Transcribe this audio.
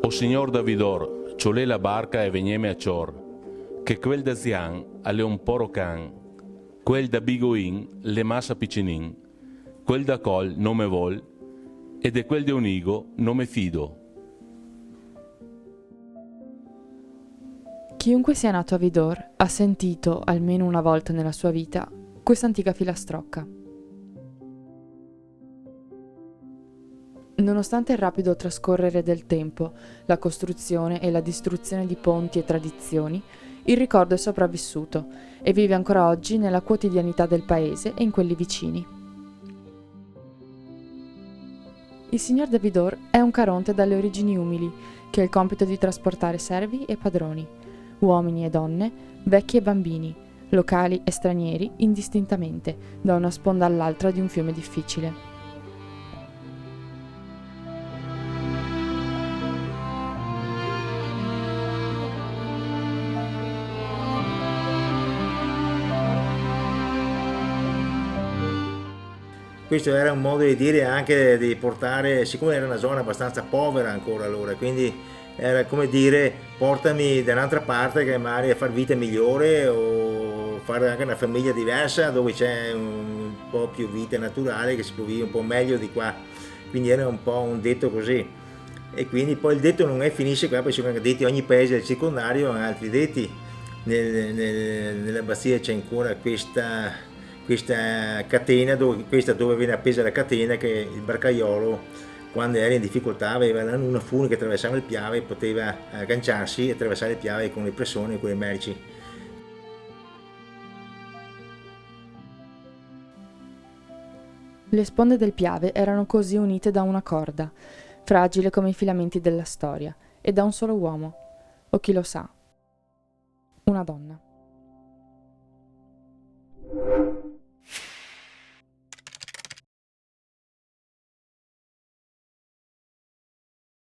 O Signor Davidor, ciolè la barca e venieme a Cior, che quel da Zian alle un poro can, quel da Bigoin le massa piccinin, quel da Col non me vol, e de quel de Unigo non me fido. Chiunque sia nato a Vidor ha sentito, almeno una volta nella sua vita, questa antica filastrocca. Nonostante il rapido trascorrere del tempo, la costruzione e la distruzione di ponti e tradizioni, il ricordo è sopravvissuto e vive ancora oggi nella quotidianità del paese e in quelli vicini. Il signor de Vidor è un caronte dalle origini umili, che ha il compito di trasportare servi e padroni, uomini e donne, vecchi e bambini, locali e stranieri indistintamente, da una sponda all'altra di un fiume difficile. Questo era un modo di dire anche di portare, siccome era una zona abbastanza povera ancora allora, quindi era come dire portami da un'altra parte che magari a far vita migliore o fare anche una famiglia diversa dove c'è un po' più vita naturale, che si può vivere un po' meglio di qua. Quindi era un po' un detto così. E quindi poi il detto non è finisce qua, poi sono anche detti, ogni paese del circondario ha altri detti. Nell'abbazia c'è ancora questa catena, dove viene appesa la catena, che il barcaiolo quando era in difficoltà aveva una fune che attraversava il Piave e poteva agganciarsi e attraversare il Piave con le persone e con le merci. Le sponde del Piave erano così unite da una corda, fragile come i filamenti della storia, e da un solo uomo, o chi lo sa, una donna.